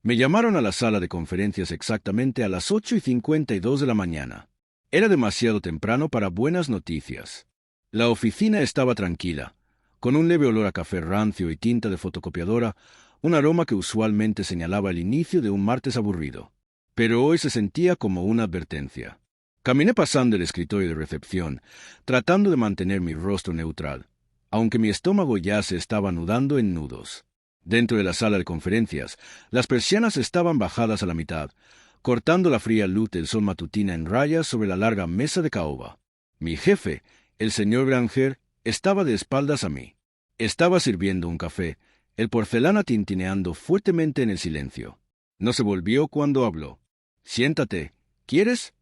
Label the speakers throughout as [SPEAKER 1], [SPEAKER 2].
[SPEAKER 1] Me llamaron a la sala de conferencias exactamente a las 8:52 de la mañana. Era demasiado temprano para buenas noticias. La oficina estaba tranquila, con un leve olor a café rancio y tinta de fotocopiadora, un aroma que usualmente señalaba el inicio de un martes aburrido. Pero hoy se sentía como una advertencia. Caminé pasando el escritorio de recepción, tratando de mantener mi rostro neutral, aunque mi estómago ya se estaba anudando en nudos. Dentro de la sala de conferencias, las persianas estaban bajadas a la mitad, cortando la fría luz del sol matutina en rayas sobre la larga mesa de caoba. Mi jefe, el señor Granger, estaba de espaldas a mí. Estaba sirviendo un café, el porcelana tintineando fuertemente en el silencio. No se volvió cuando habló. «Siéntate. ¿Quieres?»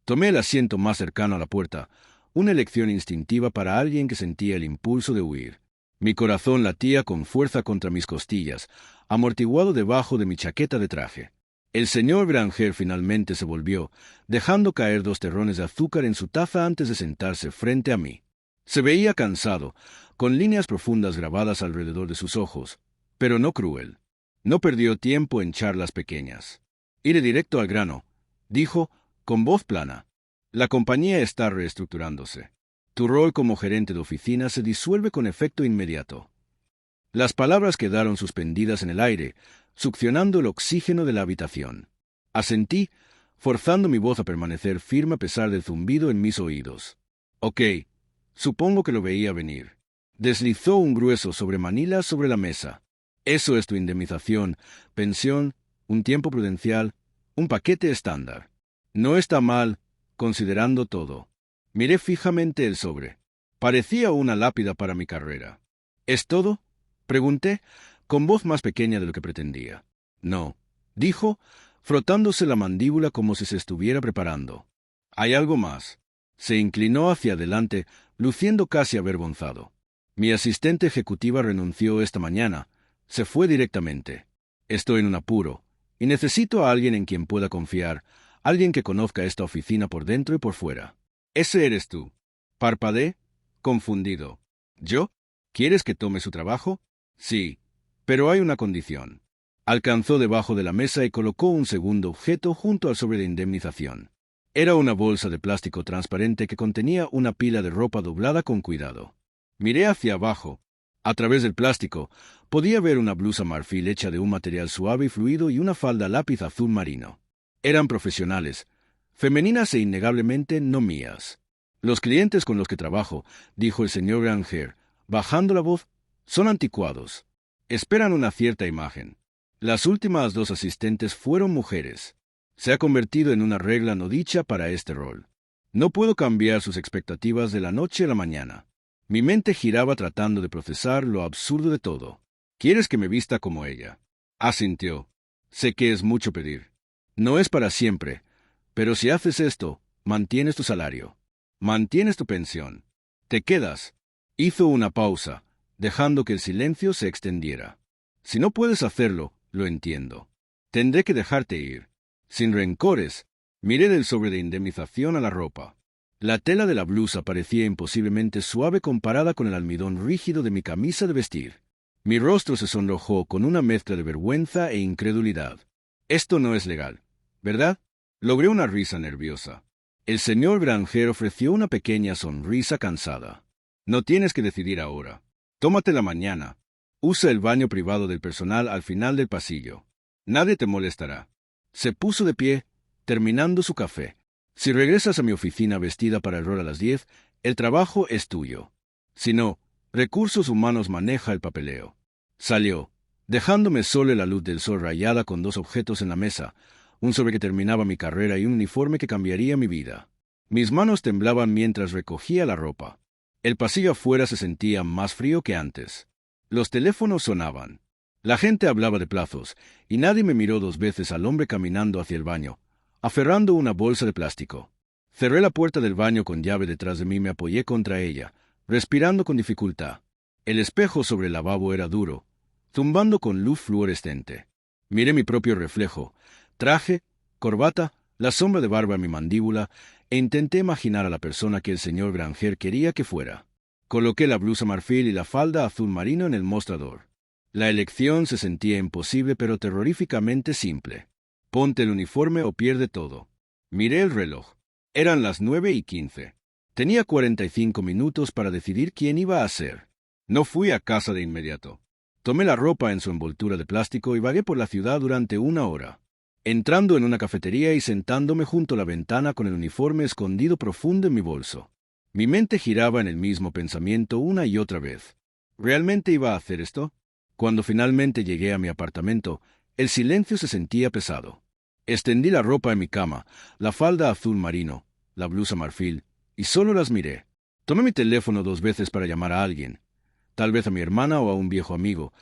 [SPEAKER 1] Tomé el asiento más cercano a la puerta, una elección instintiva para alguien que sentía el impulso de huir. Mi corazón latía con fuerza contra mis costillas, amortiguado debajo de mi chaqueta de traje. El señor Granger finalmente se volvió, dejando caer 2 terrones de azúcar en su taza antes de sentarse frente a mí. Se veía cansado, con líneas profundas grabadas alrededor de sus ojos, pero no cruel. No perdió tiempo en charlas pequeñas. «Iré directo al grano», dijo, con voz plana. «La compañía está reestructurándose. Tu rol como gerente de oficina se disuelve con efecto inmediato». Las palabras quedaron suspendidas en el aire, succionando el oxígeno de la habitación. Asentí, forzando mi voz a permanecer firme a pesar del zumbido en mis oídos. «Ok, supongo que lo veía venir». Deslizó un grueso sobremanila sobre la mesa. «Eso es tu indemnización, pensión, un tiempo prudencial, un paquete estándar. No está mal, considerando todo». Miré fijamente el sobre. Parecía una lápida para mi carrera. «¿Es todo?», pregunté, con voz más pequeña de lo que pretendía. «No», dijo, frotándose la mandíbula como si se estuviera preparando. «Hay algo más». Se inclinó hacia adelante, luciendo casi avergonzado. «Mi asistente ejecutiva renunció esta mañana. Se fue directamente. Estoy en un apuro, y necesito a alguien en quien pueda confiar, alguien que conozca esta oficina por dentro y por fuera». «Ese eres tú». Parpadeé, confundido. «¿Yo? ¿Quieres que tome su trabajo?» «Sí, pero hay una condición». Alcanzó debajo de la mesa y colocó un segundo objeto junto al sobre de indemnización. Era una bolsa de plástico transparente que contenía una pila de ropa doblada con cuidado. Miré hacia abajo. A través del plástico, podía ver una blusa marfil hecha de un material suave y fluido y una falda lápiz azul marino. Eran profesionales, femeninas e innegablemente no mías. «Los clientes con los que trabajo», dijo el señor Granger, bajando la voz, «son anticuados. Esperan una cierta imagen. Las últimas 2 asistentes fueron mujeres. Se ha convertido en una regla no dicha para este rol. No puedo cambiar sus expectativas de la noche a la mañana». Mi mente giraba tratando de procesar lo absurdo de todo. «¿Quieres que me vista como ella?». Asintió. «Sé que es mucho pedir. No es para siempre, pero si haces esto, mantienes tu salario. Mantienes tu pensión. Te quedas». Hizo una pausa, dejando que el silencio se extendiera. «Si no puedes hacerlo, lo entiendo. Tendré que dejarte ir. Sin rencores». Miré del sobre de indemnización a la ropa. La tela de la blusa parecía imposiblemente suave comparada con el almidón rígido de mi camisa de vestir. Mi rostro se sonrojó con una mezcla de vergüenza e incredulidad. «Esto no es legal, ¿verdad?». Logré una risa nerviosa. El señor Granger ofreció una pequeña sonrisa cansada. «No tienes que decidir ahora. Tómate la mañana. Usa el baño privado del personal al final del pasillo. Nadie te molestará». Se puso de pie, terminando su café. «Si regresas a mi oficina vestida para el rol a las 10, el trabajo es tuyo. Si no, Recursos Humanos maneja el papeleo». Salió, dejándome solo en la luz del sol rayada con 2 objetos en la mesa, un sobre que terminaba mi carrera y un uniforme que cambiaría mi vida. Mis manos temblaban mientras recogía la ropa. El pasillo afuera se sentía más frío que antes. Los teléfonos sonaban. La gente hablaba de plazos, y nadie me miró 2 veces al hombre caminando hacia el baño, aferrando una bolsa de plástico. Cerré la puerta del baño con llave detrás de mí y me apoyé contra ella, respirando con dificultad. El espejo sobre el lavabo era duro, zumbando con luz fluorescente. Miré mi propio reflejo, traje, corbata, la sombra de barba en mi mandíbula, e intenté imaginar a la persona que el señor Granger quería que fuera. Coloqué la blusa marfil y la falda azul marino en el mostrador. La elección se sentía imposible pero terroríficamente simple. Ponte el uniforme o pierde todo. Miré el reloj. Eran las 9:15. Tenía 45 minutos para decidir quién iba a ser. No fui a casa de inmediato. Tomé la ropa en su envoltura de plástico y vagué por la ciudad durante 1 hora. Entrando en una cafetería y sentándome junto a la ventana con el uniforme escondido profundo en mi bolso. Mi mente giraba en el mismo pensamiento una y otra vez. ¿Realmente iba a hacer esto? Cuando finalmente llegué a mi apartamento, el silencio se sentía pesado. Extendí la ropa en mi cama, la falda azul marino, la blusa marfil, y solo las miré. Tomé mi teléfono 2 veces para llamar a alguien, tal vez a mi hermana o a un viejo amigo,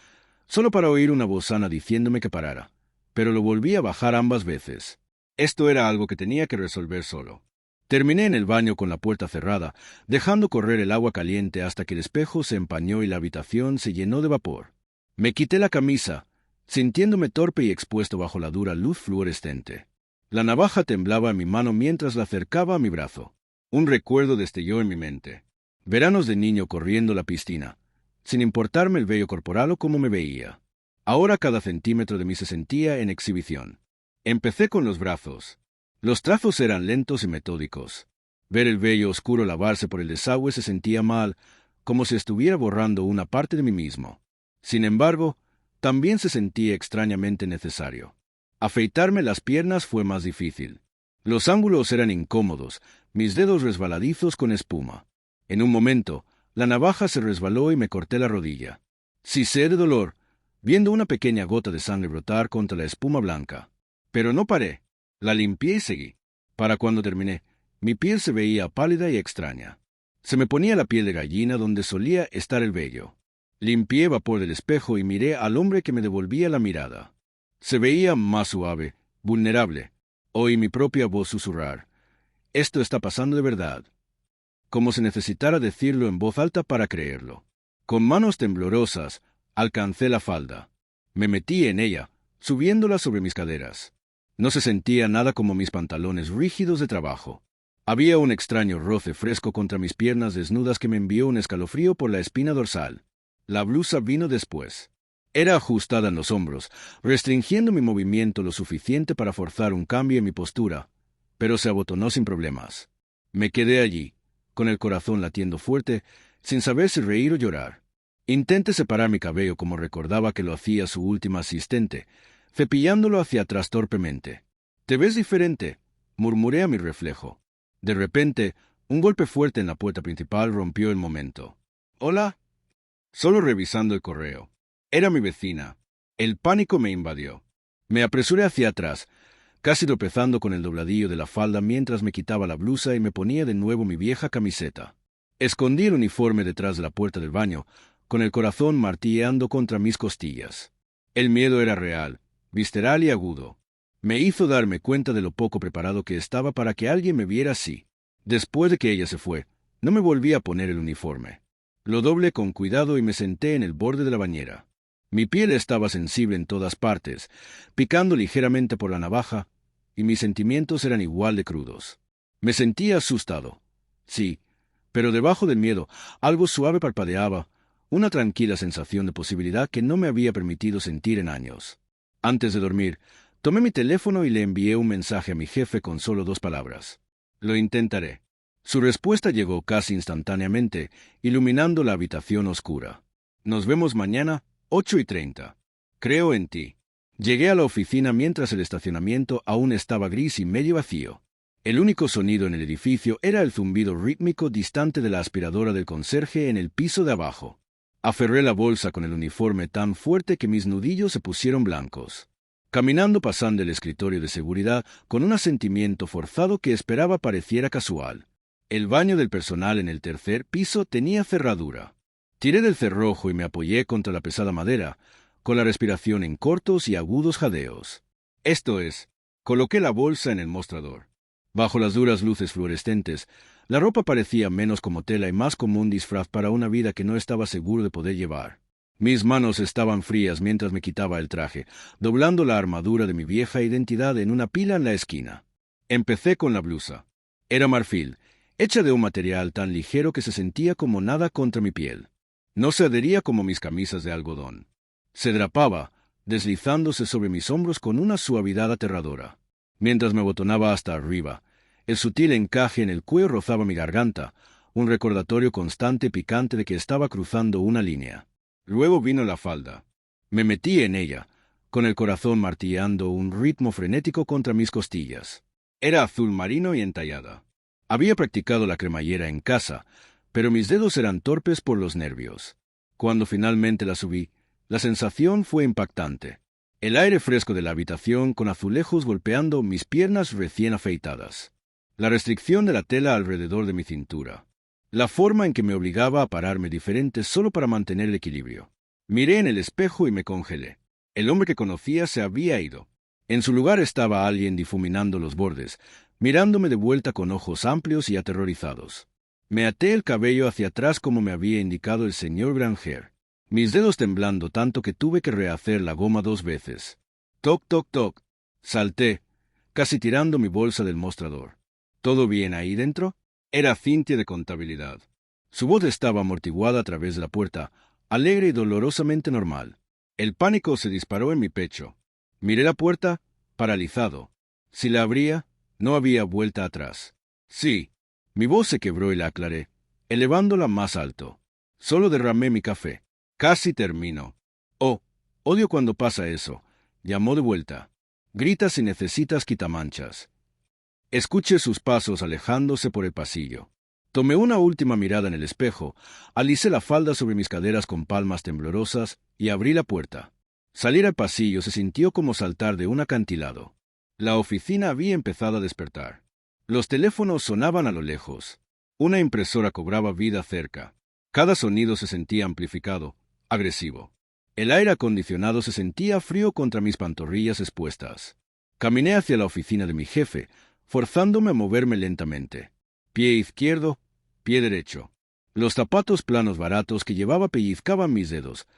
[SPEAKER 1] solo para oír una bozana diciéndome que parara, pero lo volví a bajar ambas veces. Esto era algo que tenía que resolver solo. Terminé en el baño con la puerta cerrada, dejando correr el agua caliente hasta que el espejo se empañó y la habitación se llenó de vapor. Me quité la camisa, sintiéndome torpe y expuesto bajo la dura luz fluorescente. La navaja temblaba en mi mano mientras la acercaba a mi brazo. Un recuerdo destelló en mi mente. Veranos de niño corriendo la piscina, sin importarme el vello corporal o cómo me veía. Ahora cada centímetro de mí se sentía en exhibición. Empecé con los brazos. Los trazos eran lentos y metódicos. Ver el vello oscuro lavarse por el desagüe se sentía mal, como si estuviera borrando una parte de mí mismo. Sin embargo, también se sentía extrañamente necesario. Afeitarme las piernas fue más difícil. Los ángulos eran incómodos, mis dedos resbaladizos con espuma. En un momento, la navaja se resbaló y me corté la rodilla. Sisé de dolor, viendo una pequeña gota de sangre brotar contra la espuma blanca. Pero no paré. La limpié y seguí. Para cuando terminé, mi piel se veía pálida y extraña. Se me ponía la piel de gallina donde solía estar el vello. Limpié vapor del espejo y miré al hombre que me devolvía la mirada. Se veía más suave, vulnerable. Oí mi propia voz susurrar. Esto está pasando de verdad. Como si necesitara decirlo en voz alta para creerlo. Con manos temblorosas, alcancé la falda. Me metí en ella, subiéndola sobre mis caderas. No se sentía nada como mis pantalones rígidos de trabajo. Había un extraño roce fresco contra mis piernas desnudas que me envió un escalofrío por la espina dorsal. La blusa vino después. Era ajustada en los hombros, restringiendo mi movimiento lo suficiente para forzar un cambio en mi postura, pero se abotonó sin problemas. Me quedé allí, con el corazón latiendo fuerte, sin saber si reír o llorar. Intenté separar mi cabello como recordaba que lo hacía su última asistente, cepillándolo hacia atrás torpemente. «¿Te ves diferente?», murmuré a mi reflejo. De repente, un golpe fuerte en la puerta principal rompió el momento. «¿Hola?». Solo revisando el correo. Era mi vecina. El pánico me invadió. Me apresuré hacia atrás, casi tropezando con el dobladillo de la falda mientras me quitaba la blusa y me ponía de nuevo mi vieja camiseta. Escondí el uniforme detrás de la puerta del baño, con el corazón martilleando contra mis costillas. El miedo era real, visceral y agudo. Me hizo darme cuenta de lo poco preparado que estaba para que alguien me viera así. Después de que ella se fue, no me volví a poner el uniforme. Lo doblé con cuidado y me senté en el borde de la bañera. Mi piel estaba sensible en todas partes, picando ligeramente por la navaja, y mis sentimientos eran igual de crudos. Me sentía asustado. Sí, pero debajo del miedo, algo suave parpadeaba, una tranquila sensación de posibilidad que no me había permitido sentir en años. Antes de dormir, tomé mi teléfono y le envié un mensaje a mi jefe con solo 2 palabras. «Lo intentaré». Su respuesta llegó casi instantáneamente, iluminando la habitación oscura. «Nos vemos mañana, 8:30. Creo en ti». Llegué a la oficina mientras el estacionamiento aún estaba gris y medio vacío. El único sonido en el edificio era el zumbido rítmico distante de la aspiradora del conserje en el piso de abajo. Aferré la bolsa con el uniforme tan fuerte que mis nudillos se pusieron blancos. Caminando pasando el escritorio de seguridad con un asentimiento forzado que esperaba pareciera casual. El baño del personal en el 3er piso tenía cerradura. Tiré del cerrojo y me apoyé contra la pesada madera, con la respiración en cortos y agudos jadeos. Esto es, coloqué la bolsa en el mostrador. Bajo las duras luces fluorescentes, la ropa parecía menos como tela y más como un disfraz para una vida que no estaba seguro de poder llevar. Mis manos estaban frías mientras me quitaba el traje, doblando la armadura de mi vieja identidad en una pila en la esquina. Empecé con la blusa. Era marfil, hecha de un material tan ligero que se sentía como nada contra mi piel. No se adhería como mis camisas de algodón. Se drapaba, deslizándose sobre mis hombros con una suavidad aterradora. Mientras me abotonaba hasta arriba, el sutil encaje en el cuello rozaba mi garganta, un recordatorio constante y picante de que estaba cruzando una línea. Luego vino la falda. Me metí en ella, con el corazón martilleando un ritmo frenético contra mis costillas. Era azul marino y entallada. Había practicado la cremallera en casa, pero mis dedos eran torpes por los nervios. Cuando finalmente la subí, la sensación fue impactante. El aire fresco de la habitación con azulejos golpeando mis piernas recién afeitadas. La restricción de la tela alrededor de mi cintura. La forma en que me obligaba a pararme diferente solo para mantener el equilibrio. Miré en el espejo y me congelé. El hombre que conocía se había ido. En su lugar estaba alguien difuminando los bordes, mirándome de vuelta con ojos amplios y aterrorizados. Me até el cabello hacia atrás como me había indicado el señor Granger, mis dedos temblando tanto que tuve que rehacer la goma 2 veces. Toc, toc, toc. Salté, casi tirando mi bolsa del mostrador. ¿Todo bien ahí dentro? Era Cynthia de contabilidad. Su voz estaba amortiguada a través de la puerta, alegre y dolorosamente normal. El pánico se disparó en mi pecho. Miré la puerta, paralizado. Si la abría, no había vuelta atrás. Sí. Mi voz se quebró y la aclaré, elevándola más alto. Solo derramé mi café. Casi termino. Oh, odio cuando pasa eso. Llamó de vuelta. Grita si necesitas quitamanchas. Escuché sus pasos alejándose por el pasillo. Tomé una última mirada en el espejo, alicé la falda sobre mis caderas con palmas temblorosas y abrí la puerta. Salir al pasillo se sintió como saltar de un acantilado. La oficina había empezado a despertar. Los teléfonos sonaban a lo lejos. Una impresora cobraba vida cerca. Cada sonido se sentía amplificado, agresivo. El aire acondicionado se sentía frío contra mis pantorrillas expuestas. Caminé hacia la oficina de mi jefe, forzándome a moverme lentamente. Pie izquierdo, pie derecho. Los zapatos planos baratos que llevaba pellizcaban mis dedos,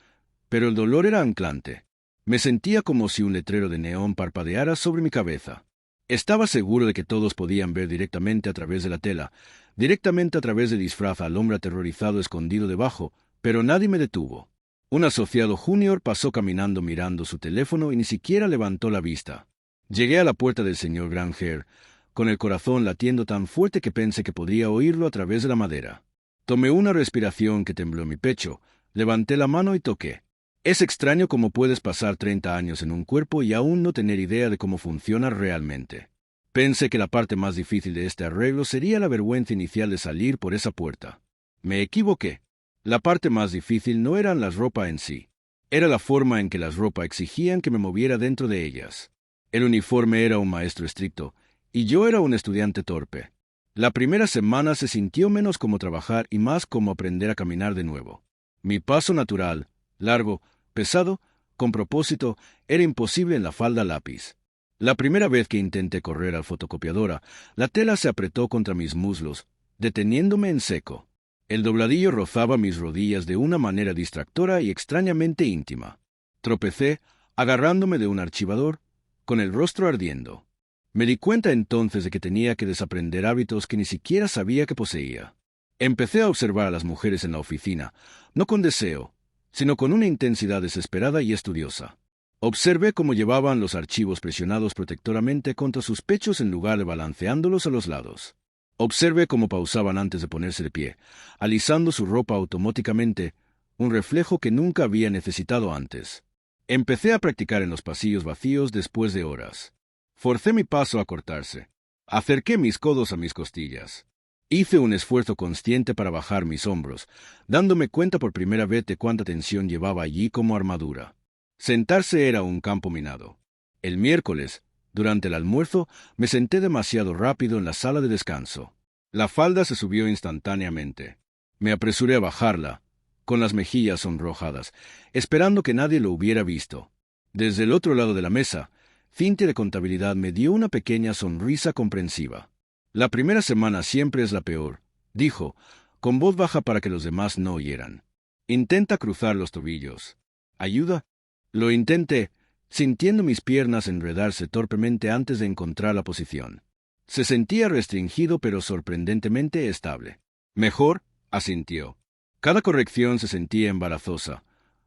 [SPEAKER 1] pero el dolor era anclante. Me sentía como si un letrero de neón parpadeara sobre mi cabeza. Estaba seguro de que todos podían ver directamente a través de la tela, directamente a través del disfraz al hombre aterrorizado escondido debajo, pero nadie me detuvo. Un asociado junior pasó caminando mirando su teléfono y ni siquiera levantó la vista. Llegué a la puerta del señor Granger, con el corazón latiendo tan fuerte que pensé que podría oírlo a través de la madera. Tomé una respiración que tembló en mi pecho, levanté la mano y toqué. Es extraño cómo puedes pasar 30 años en un cuerpo y aún no tener idea de cómo funciona realmente. Pensé que la parte más difícil de este arreglo sería la vergüenza inicial de salir por esa puerta. Me equivoqué. La parte más difícil no eran las ropas en sí. Era la forma en que las ropas exigían que me moviera dentro de ellas. El uniforme era un maestro estricto, y yo era un estudiante torpe. La primera semana se sintió menos como trabajar y más como aprender a caminar de nuevo. Mi paso natural, largo, pesado, con propósito, era imposible en la falda lápiz. La primera vez que intenté correr al fotocopiadora, la tela se apretó contra mis muslos, deteniéndome en seco. El dobladillo rozaba mis rodillas de una manera distractora y extrañamente íntima. Tropecé, agarrándome de un archivador, con el rostro ardiendo. Me di cuenta entonces de que tenía que desaprender hábitos que ni siquiera sabía que poseía. Empecé a observar a las mujeres en la oficina, no con deseo, sino con una intensidad desesperada y estudiosa. Observé cómo llevaban los archivos presionados protectoramente contra sus pechos en lugar de balanceándolos a los lados. Observé cómo pausaban antes de ponerse de pie, alisando su ropa automáticamente, un reflejo que nunca había necesitado antes. Empecé a practicar en los pasillos vacíos después de horas. Forcé mi paso a cortarse. Acerqué mis codos a mis costillas. Hice un esfuerzo consciente para bajar mis hombros, dándome cuenta por primera vez de cuánta tensión llevaba allí como armadura. Sentarse era un campo minado. El miércoles, durante el almuerzo, me senté demasiado rápido en la sala de descanso. La falda se subió instantáneamente. Me apresuré a bajarla, con las mejillas sonrojadas, esperando que nadie lo hubiera visto. Desde el otro lado de la mesa, Cynthia de contabilidad me dio una pequeña sonrisa comprensiva. La primera semana siempre es la peor, dijo, con voz baja para que los demás no oyeran. Intenta cruzar los tobillos. ¿Ayuda? Lo intenté, sintiendo mis piernas enredarse torpemente antes de encontrar la posición. Se sentía restringido pero sorprendentemente estable. Mejor, asintió. Cada corrección se sentía embarazosa,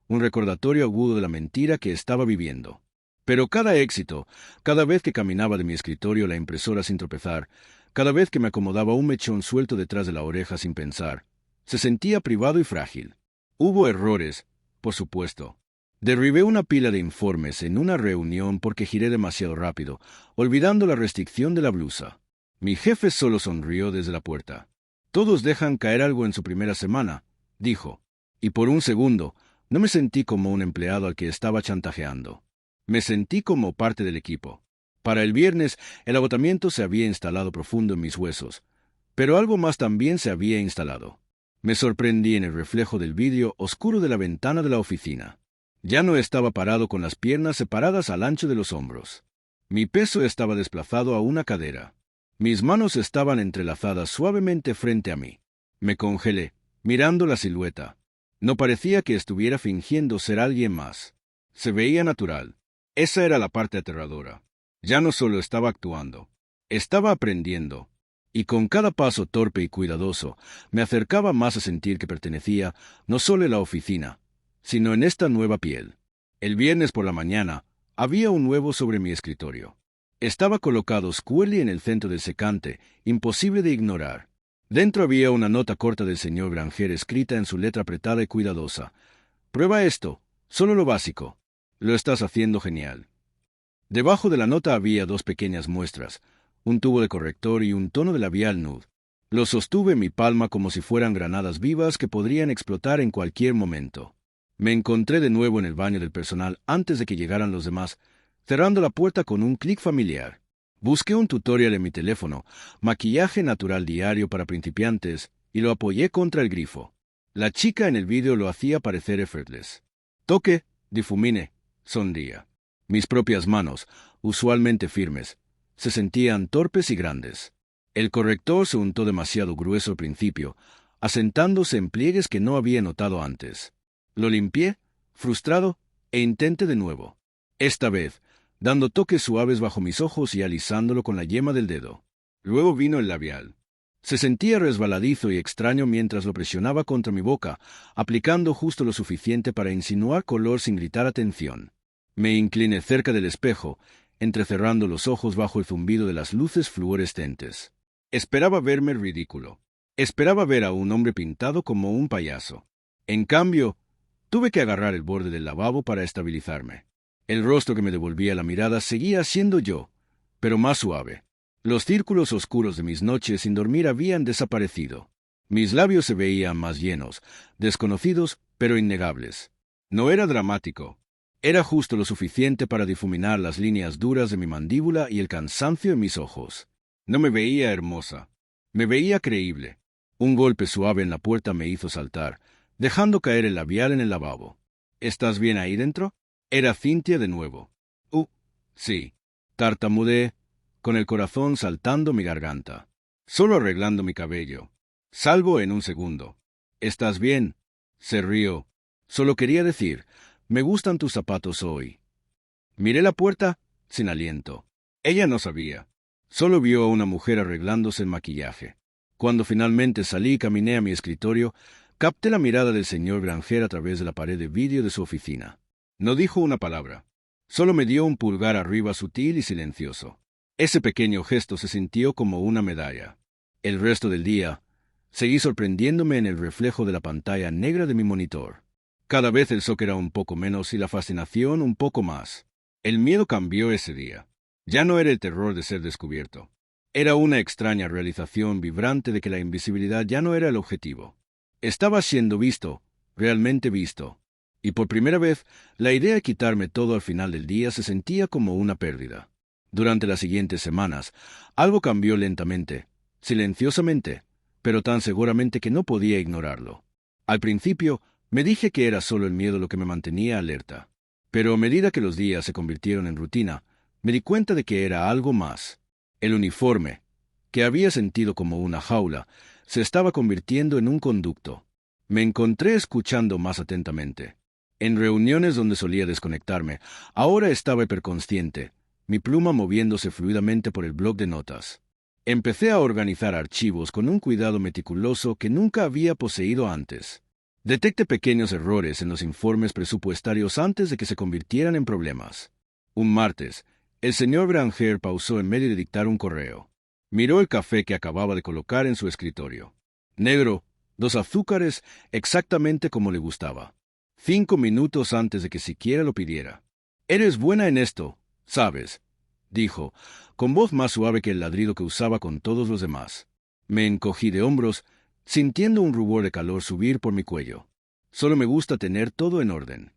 [SPEAKER 1] un recordatorio agudo de la mentira que estaba viviendo. Pero cada éxito, cada vez que caminaba de mi escritorio a la impresora sin tropezar, cada vez que me acomodaba un mechón suelto detrás de la oreja sin pensar, se sentía privado y frágil. Hubo errores, por supuesto. Derribé una pila de informes en una reunión porque giré demasiado rápido, olvidando la restricción de la blusa. Mi jefe solo sonrió desde la puerta. Todos dejan caer algo en su primera semana, dijo. Y por un segundo, no me sentí como un empleado al que estaba chantajeando. Me sentí como parte del equipo. Para el viernes, el agotamiento se había instalado profundo en mis huesos, pero algo más también se había instalado. Me sorprendí en el reflejo del vidrio oscuro de la ventana de la oficina. Ya no estaba parado con las piernas separadas al ancho de los hombros. Mi peso estaba desplazado a una cadera. Mis manos estaban entrelazadas suavemente frente a mí. Me congelé, mirando la silueta. No parecía que estuviera fingiendo ser alguien más. Se veía natural. Esa era la parte aterradora. Ya no solo estaba actuando, estaba aprendiendo. Y con cada paso torpe y cuidadoso, me acercaba más a sentir que pertenecía no solo a la oficina, sino en esta nueva piel. El viernes por la mañana, había un huevo sobre mi escritorio. Estaba colocado squarely en el centro del secante, imposible de ignorar. Dentro había una nota corta del señor Granger escrita en su letra apretada y cuidadosa. Prueba esto, solo lo básico. Lo estás haciendo genial. Debajo de la nota había 2 pequeñas muestras, un tubo de corrector y un tono de labial nude. Lo sostuve en mi palma como si fueran granadas vivas que podrían explotar en cualquier momento. Me encontré de nuevo en el baño del personal antes de que llegaran los demás, cerrando la puerta con un clic familiar. Busqué un tutorial en mi teléfono, maquillaje natural diario para principiantes, y lo apoyé contra el grifo. La chica en el vídeo lo hacía parecer effortless. Toque, difumine, sonría. Mis propias manos, usualmente firmes, se sentían torpes y grandes. El corrector se untó demasiado grueso al principio, asentándose en pliegues que no había notado antes. Lo limpié, frustrado, e intenté de nuevo. Esta vez, dando toques suaves bajo mis ojos y alisándolo con la yema del dedo. Luego vino el labial. Se sentía resbaladizo y extraño mientras lo presionaba contra mi boca, aplicando justo lo suficiente para insinuar color sin gritar atención. Me incliné cerca del espejo, entrecerrando los ojos bajo el zumbido de las luces fluorescentes. Esperaba verme ridículo. Esperaba ver a un hombre pintado como un payaso. En cambio, tuve que agarrar el borde del lavabo para estabilizarme. El rostro que me devolvía la mirada seguía siendo yo, pero más suave. Los círculos oscuros de mis noches sin dormir habían desaparecido. Mis labios se veían más llenos, desconocidos, pero innegables. No era dramático. Era justo lo suficiente para difuminar las líneas duras de mi mandíbula y el cansancio en mis ojos. No me veía hermosa. Me veía creíble. Un golpe suave en la puerta me hizo saltar, dejando caer el labial en el lavabo. ¿Estás bien ahí dentro? Era Cynthia de nuevo. Sí. Tartamudeé, con el corazón saltando mi garganta. Solo arreglando mi cabello. Salvo en un segundo. ¿Estás bien? Se rió. Solo quería decir, me gustan tus zapatos hoy. Miré la puerta, sin aliento. Ella no sabía. Solo vio a una mujer arreglándose el maquillaje. Cuando finalmente salí y caminé a mi escritorio, capté la mirada del señor Granger a través de la pared de vidrio de su oficina. No dijo una palabra. Solo me dio un pulgar arriba sutil y silencioso. Ese pequeño gesto se sintió como una medalla. El resto del día, seguí sorprendiéndome en el reflejo de la pantalla negra de mi monitor. Cada vez el shock era un poco menos y la fascinación un poco más. El miedo cambió ese día. Ya no era el terror de ser descubierto. Era una extraña realización vibrante de que la invisibilidad ya no era el objetivo. Estaba siendo visto, realmente visto. Y por primera vez, la idea de quitarme todo al final del día se sentía como una pérdida. Durante las siguientes semanas, algo cambió lentamente, silenciosamente, pero tan seguramente que no podía ignorarlo. Al principio, me dije que era solo el miedo lo que me mantenía alerta. Pero a medida que los días se convirtieron en rutina, me di cuenta de que era algo más. El uniforme, que había sentido como una jaula, se estaba convirtiendo en un conducto. Me encontré escuchando más atentamente. En reuniones donde solía desconectarme, ahora estaba hiperconsciente, mi pluma moviéndose fluidamente por el bloc de notas. Empecé a organizar archivos con un cuidado meticuloso que nunca había poseído antes. Detecte pequeños errores en los informes presupuestarios antes de que se convirtieran en problemas. Un martes, el señor Granger pausó en medio de dictar un correo. Miró el café que acababa de colocar en su escritorio. Negro, 2 azúcares, exactamente como le gustaba. 5 minutos antes de que siquiera lo pidiera. Eres buena en esto, ¿sabes?, dijo, con voz más suave que el ladrido que usaba con todos los demás. Me encogí de hombros, sintiendo un rubor de calor subir por mi cuello. Solo me gusta tener todo en orden.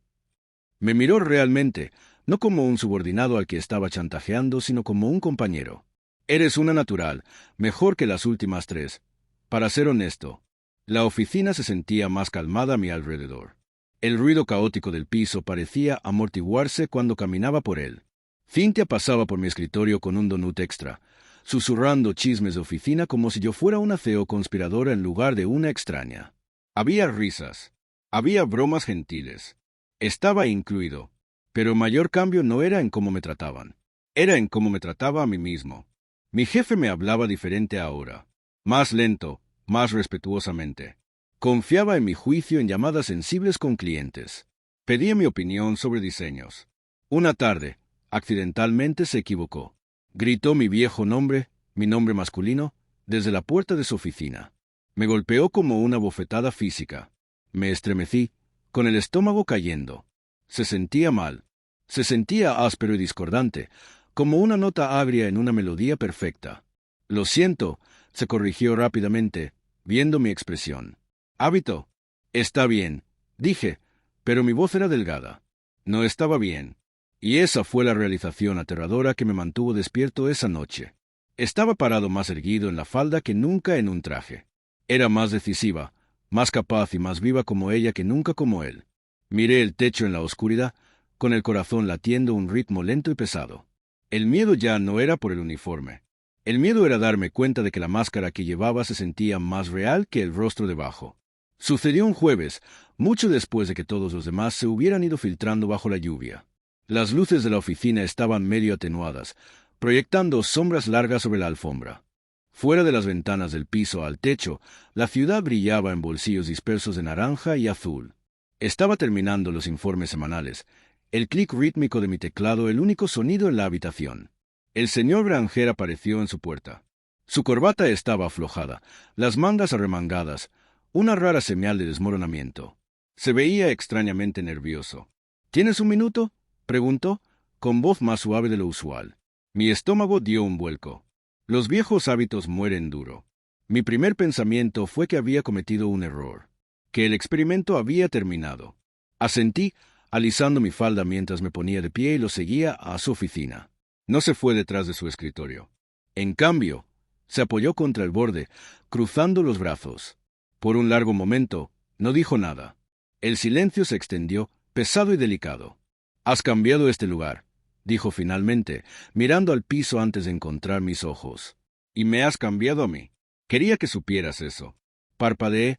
[SPEAKER 1] Me miró realmente, no como un subordinado al que estaba chantajeando, sino como un compañero. Eres una natural, mejor que las últimas 3. Para ser honesto, la oficina se sentía más calmada a mi alrededor. El ruido caótico del piso parecía amortiguarse cuando caminaba por él. Cynthia pasaba por mi escritorio con un donut extra, susurrando chismes de oficina como si yo fuera una CEO conspiradora en lugar de una extraña. Había risas, había bromas gentiles. Estaba incluido, pero el mayor cambio no era en cómo me trataban, era en cómo me trataba a mí mismo. Mi jefe me hablaba diferente ahora, más lento, más respetuosamente. Confiaba en mi juicio en llamadas sensibles con clientes. Pedía mi opinión sobre diseños. Una tarde, accidentalmente se equivocó. Gritó mi viejo nombre, mi nombre masculino, desde la puerta de su oficina. Me golpeó como una bofetada física. Me estremecí, con el estómago cayendo. Se sentía mal. Se sentía áspero y discordante, como una nota agria en una melodía perfecta. Lo siento, se corrigió rápidamente, viendo mi expresión. Hábito. Está bien, dije, pero mi voz era delgada. No estaba bien. Y esa fue la realización aterradora que me mantuvo despierto esa noche. Estaba parado más erguido en la falda que nunca en un traje. Era más decisiva, más capaz y más viva como ella que nunca como él. Miré el techo en la oscuridad, con el corazón latiendo un ritmo lento y pesado. El miedo ya no era por el uniforme. El miedo era darme cuenta de que la máscara que llevaba se sentía más real que el rostro debajo. Sucedió un jueves, mucho después de que todos los demás se hubieran ido filtrando bajo la lluvia. Las luces de la oficina estaban medio atenuadas, proyectando sombras largas sobre la alfombra. Fuera de las ventanas del piso al techo, la ciudad brillaba en bolsillos dispersos de naranja y azul. Estaba terminando los informes semanales, el clic rítmico de mi teclado el único sonido en la habitación. El señor Granger apareció en su puerta. Su corbata estaba aflojada, las mangas arremangadas, una rara señal de desmoronamiento. Se veía extrañamente nervioso. ¿Tienes un minuto?, preguntó, con voz más suave de lo usual. Mi estómago dio un vuelco. Los viejos hábitos mueren duro. Mi primer pensamiento fue que había cometido un error, que el experimento había terminado. Asentí, alisando mi falda mientras me ponía de pie y lo seguía a su oficina. No se fue detrás de su escritorio. En cambio, se apoyó contra el borde, cruzando los brazos. Por un largo momento, no dijo nada. El silencio se extendió, pesado y delicado. «Has cambiado este lugar», dijo finalmente, mirando al piso antes de encontrar mis ojos. «Y me has cambiado a mí. Quería que supieras eso». Parpadeé,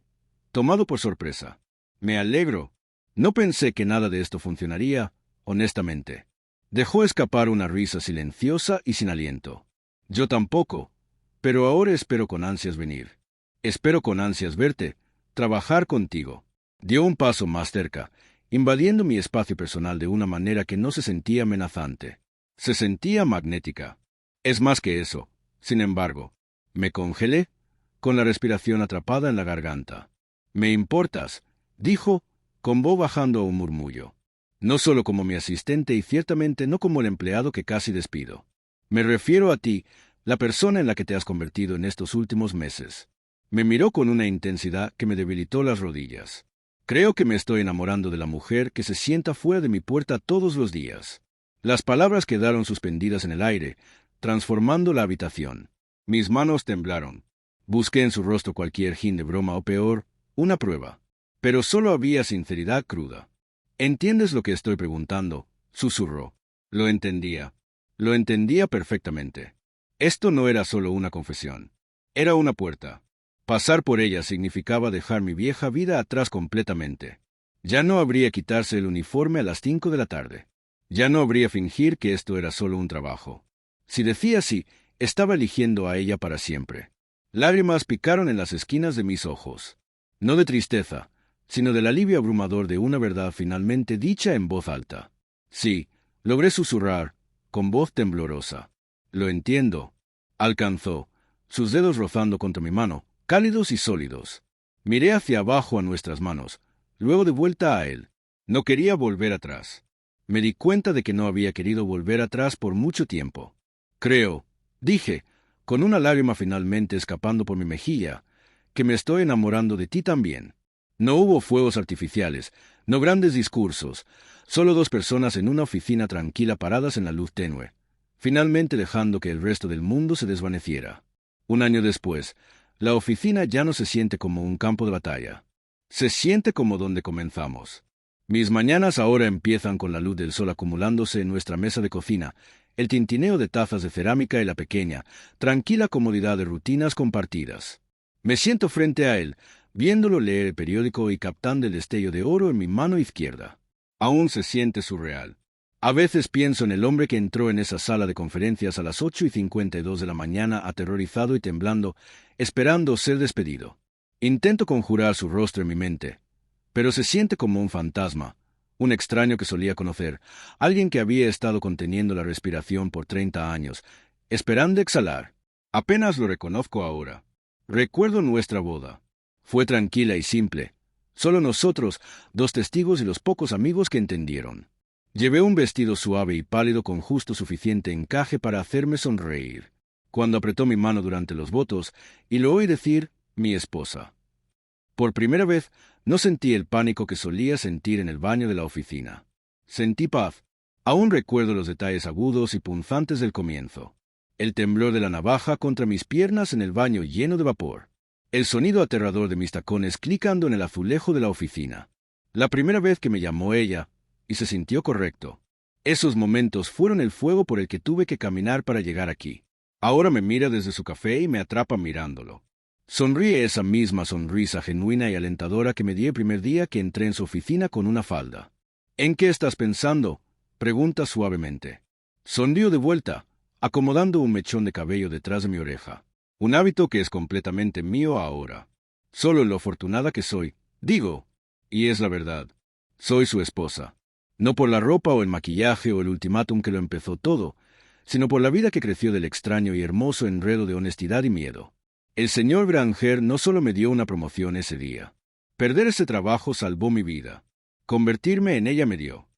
[SPEAKER 1] tomado por sorpresa. «Me alegro. No pensé que nada de esto funcionaría, honestamente». Dejó escapar una risa silenciosa y sin aliento. «Yo tampoco, pero ahora espero con ansias venir. Espero con ansias verte, trabajar contigo». Dio un paso más cerca, invadiendo mi espacio personal de una manera que no se sentía amenazante. Se sentía magnética. Es más que eso, sin embargo. Me congelé, con la respiración atrapada en la garganta. «Me importas», dijo, con voz bajando a un murmullo. «No solo como mi asistente y ciertamente no como el empleado que casi despido. Me refiero a ti, la persona en la que te has convertido en estos últimos meses». Me miró con una intensidad que me debilitó las rodillas. «Creo que me estoy enamorando de la mujer que se sienta fuera de mi puerta todos los días». Las palabras quedaron suspendidas en el aire, transformando la habitación. Mis manos temblaron. Busqué en su rostro cualquier hin de broma o peor, una prueba. Pero solo había sinceridad cruda. «¿Entiendes lo que estoy preguntando?», susurró. Lo entendía. Lo entendía perfectamente. Esto no era solo una confesión. Era una puerta. Pasar por ella significaba dejar mi vieja vida atrás completamente. Ya no habría quitarse el uniforme a las 5 de la tarde. Ya no habría fingir que esto era solo un trabajo. Si decía sí, estaba eligiendo a ella para siempre. Lágrimas picaron en las esquinas de mis ojos. No de tristeza, sino del alivio abrumador de una verdad finalmente dicha en voz alta. Sí, logré susurrar, con voz temblorosa. Lo entiendo. Alcanzó, sus dedos rozando contra mi mano, cálidos y sólidos. Miré hacia abajo a nuestras manos, luego de vuelta a él. No quería volver atrás. Me di cuenta de que no había querido volver atrás por mucho tiempo. Creo, dije, con una lágrima finalmente escapando por mi mejilla, que me estoy enamorando de ti también. No hubo fuegos artificiales, no grandes discursos, solo dos personas en una oficina tranquila paradas en la luz tenue, finalmente dejando que el resto del mundo se desvaneciera. Un año después, la oficina ya no se siente como un campo de batalla. Se siente como donde comenzamos. Mis mañanas ahora empiezan con la luz del sol acumulándose en nuestra mesa de cocina, el tintineo de tazas de cerámica y la pequeña, tranquila comodidad de rutinas compartidas. Me siento frente a él, viéndolo leer el periódico y captando el destello de oro en mi mano izquierda. Aún se siente surreal. A veces pienso en el hombre que entró en esa sala de conferencias a las 8:52 de la mañana aterrorizado y temblando, esperando ser despedido. Intento conjurar su rostro en mi mente, pero se siente como un fantasma, un extraño que solía conocer, alguien que había estado conteniendo la respiración por 30 años, esperando exhalar. Apenas lo reconozco ahora. Recuerdo nuestra boda. Fue tranquila y simple. Solo nosotros, dos testigos y los pocos amigos que entendieron. Llevé un vestido suave y pálido con justo suficiente encaje para hacerme sonreír. Cuando apretó mi mano durante los votos, y lo oí decir, mi esposa. Por primera vez, no sentí el pánico que solía sentir en el baño de la oficina. Sentí paz. Aún recuerdo los detalles agudos y punzantes del comienzo. El temblor de la navaja contra mis piernas en el baño lleno de vapor. El sonido aterrador de mis tacones clicando en el azulejo de la oficina. La primera vez que me llamó ella, y se sintió correcto. Esos momentos fueron el fuego por el que tuve que caminar para llegar aquí. Ahora me mira desde su café y me atrapa mirándolo. Sonríe esa misma sonrisa genuina y alentadora que me di el primer día que entré en su oficina con una falda. ¿En qué estás pensando?, pregunta suavemente. Sonrío de vuelta, acomodando un mechón de cabello detrás de mi oreja. Un hábito que es completamente mío ahora. Solo lo afortunada que soy, digo, y es la verdad. Soy su esposa. No por la ropa o el maquillaje o el ultimátum que lo empezó todo, sino por la vida que creció del extraño y hermoso enredo de honestidad y miedo. El señor Granger no solo me dio una promoción ese día. Perder ese trabajo salvó mi vida. Convertirme en ella me dio